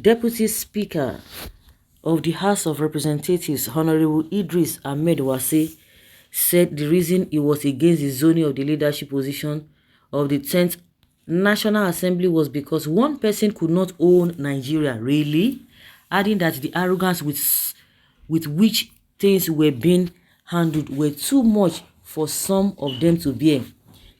Deputy Speaker of the House of Representatives, Honorable Idris Ahmed Wase, said the reason he was against the zoning of the leadership position of the 10th National Assembly was because one person could not own Nigeria, really, adding that the arrogance with which things were being handled were too much for some of them to bear.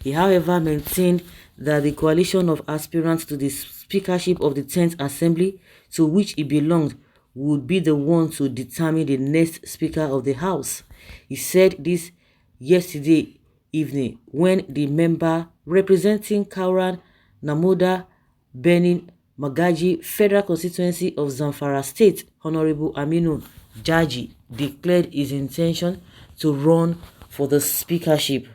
He, however, maintained that the coalition of aspirants to the speakership of the 10th Assembly, to which he belonged, would be the one to determine the next Speaker of the House. He said this yesterday evening when the member representing Kauran Namoda Benin Magaji Federal Constituency of Zamfara State, Honorable Aminu Jaji, declared his intention to run for the speakership.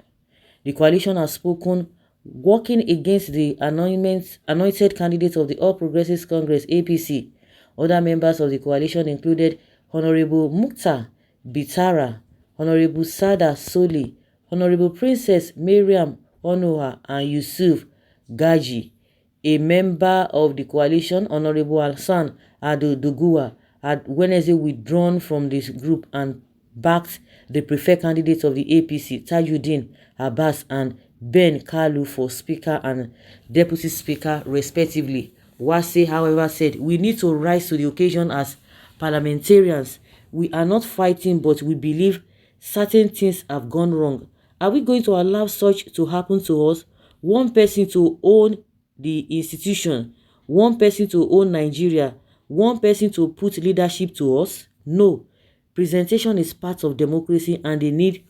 The coalition has spoken, working against the anointed candidate of the All Progressives Congress (APC). Other members of the coalition included Honorable Mukhtar Bitara, Honorable Sada Soli, Honorable Princess Miriam Onoha, and Yusuf Gaji. A member of the coalition, Honorable Hassan Ado Dugua, had Wednesday withdrawn from this group and backed the preferred candidates of the APC, Tajuddin Abbas and Ben Kalu, for Speaker and Deputy Speaker, respectively. Wase, however, said, "We need to rise to the occasion as parliamentarians. We are not fighting, but we believe certain things have gone wrong. Are we going to allow such to happen to us? One person to own the institution, one person to own Nigeria, one person to put leadership to us? No. Presentation is part of democracy, and they need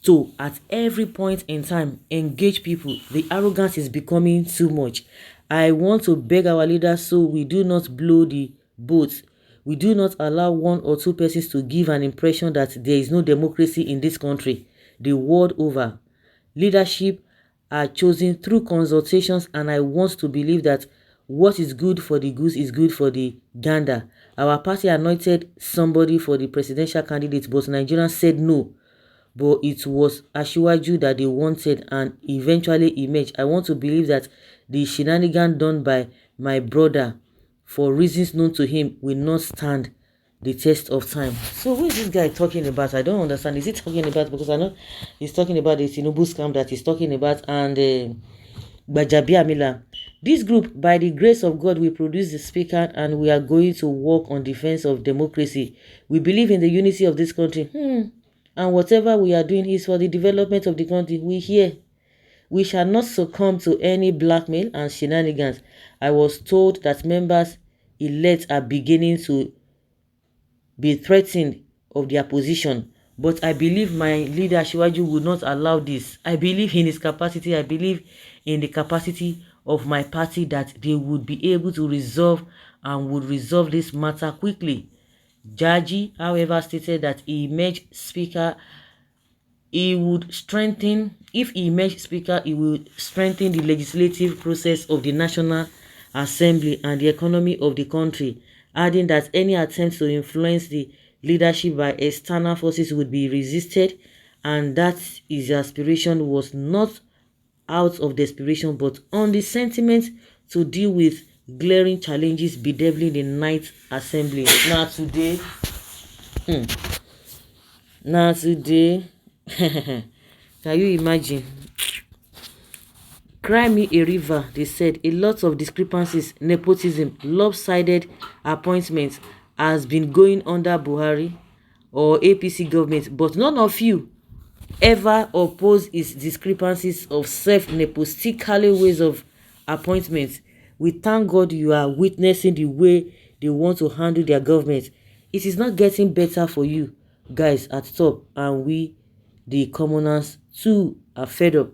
to, at every point in time, engage people. The arrogance is becoming too much. I want to beg our leaders so we do not blow the boat. We do not allow one or two persons to give an impression that there is no democracy in this country. The world over, leadership are chosen through consultations, and I want to believe that what is good for the goose is good for the gander. Our party anointed somebody for the presidential candidate, but Nigerians said no. But it was Asiwaju that they wanted and eventually emerged. I want to believe that the shenanigan done by my brother, for reasons known to him, will not stand the test of time." So who is this guy talking about? I don't understand. Is he talking about, because I know he's talking about the Tinubu scam that he's talking about, and Bajabi Amila. This group, by the grace of God, will produce the speaker, and we are going to work on defense of democracy. We believe in the unity of this country. And whatever we are doing is for the development of the country. We hear. We shall not succumb to any blackmail and shenanigans. I was told that members elect are beginning to be threatened of their position, but I believe my leader Shiwaju would not allow this. I believe in his capacity. I believe in the capacity of my party that they would be able to resolve and would resolve this matter quickly. Jaji, however, stated that he emerged speaker, he would strengthen, if he emerged speaker, he would strengthen the legislative process of the National Assembly and the economy of the country, adding that any attempt to influence the leadership by external forces would be resisted, and that his aspiration was not out of desperation but on the sentiment to deal with glaring challenges bedeviling the Ninth Assembly. Now today, can you imagine? Cry me a river, they said. A lot of discrepancies, nepotism, lopsided appointments has been going under Buhari or APC government, but none of you ever oppose its discrepancies of self-nepotistically ways of appointments. We thank God you are witnessing the way they want to handle their government. It is not getting better for you guys at top, and we, the commoners, too, are fed up.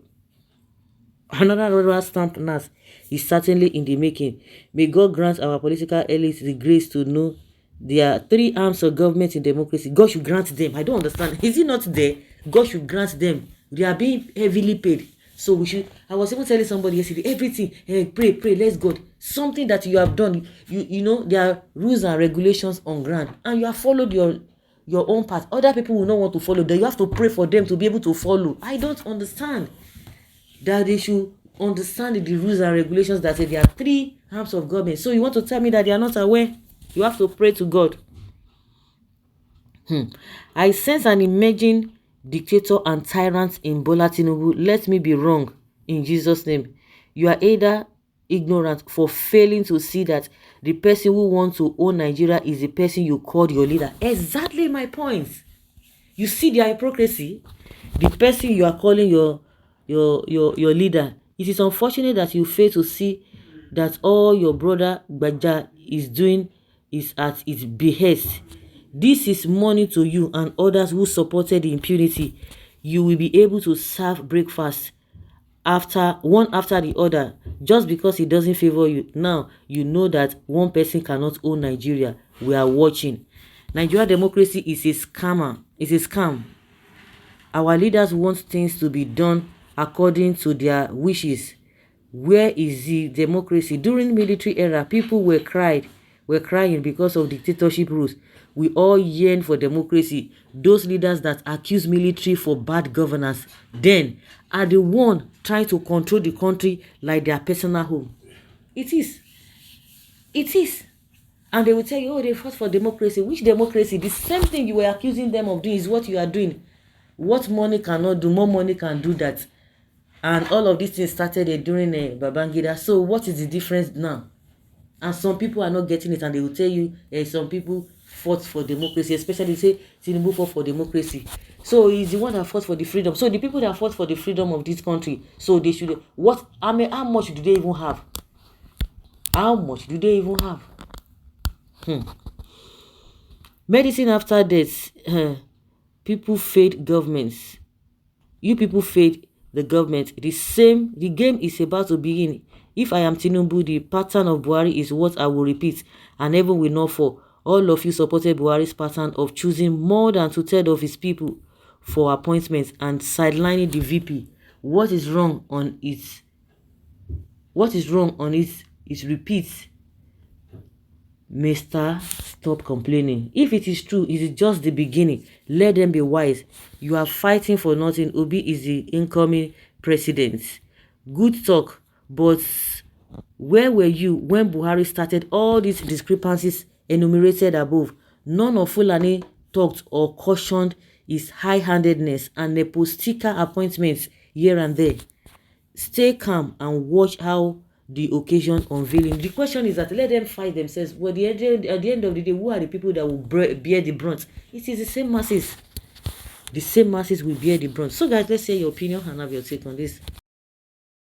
Another rubber stamp nurse is certainly in the making. May God grant our political elites the grace to know there are three arms of government in democracy. God should grant them. I don't understand. Is it not there? God should grant them. They are being heavily paid. So we should. I was even telling somebody yesterday, everything, pray, let's God. Something that you have done, you know, there are rules and regulations on ground, and you have followed your own path. Other people will not want to follow. Then you have to pray for them to be able to follow. I don't understand. That they should understand the rules and regulations that say there are three arms of government. So you want to tell me that they are not aware? You have to pray to God. I sense an emerging dictator and tyrant in Bola Tinubu. Let me be wrong in Jesus' name. You are either ignorant for failing to see that the person who wants to own Nigeria is the person you called your leader. Exactly my point. You see their hypocrisy. The person you are calling your leader. It is unfortunate that you fail to see that all your brother Gbaja is doing is at its behest. This is money to you and others who supported the impunity. You will be able to serve breakfast one after the other just because it doesn't favor you. Now you know that one person cannot own Nigeria. We are watching. Nigeria democracy is a scammer. It's a scam. Our leaders want things to be done according to their wishes. Where is the democracy? During military era, people were crying because of dictatorship rules. We all yearn for democracy. Those leaders that accuse military for bad governance then are the one trying to control the country like their personal home. It is. It is. And they will tell you, oh, they fought for democracy. Which democracy? The same thing you were accusing them of doing is what you are doing. What money cannot do, more money can do that. And all of these things started during Babangida. So what is the difference now? And some people are not getting it, and they will tell you some people fought for democracy, especially say Tinubu fought for democracy. So he's the one that fought for the freedom. So the people that fought for the freedom of this country, so they should how much do they even have? How much do they even have? Medicine after death. People failed governments. You people failed the government. The game is about to begin. If I am Tinubu, the pattern of Buhari is what I will repeat, and heaven will not fall. All of you supported Buhari's pattern of choosing more than 2/3 of his people for appointments and sidelining the VP. What is wrong on it? What is wrong on it is repeat. Mr. Stop complaining. If it is true, it is just the beginning. Let them be wise. You are fighting for nothing. Obi is the incoming president. Good talk, but where were you when Buhari started all these discrepancies enumerated above? None of Fulani talked or cautioned his high-handedness and nepotistic appointments here and there. Stay calm and watch how the occasion unveiling. The question is that let them fight themselves. Well, at the end of the day, who are the people that will bear the brunt? It is the same masses. The same masses will bear the brunt. So guys, let's hear your opinion and have your take on this.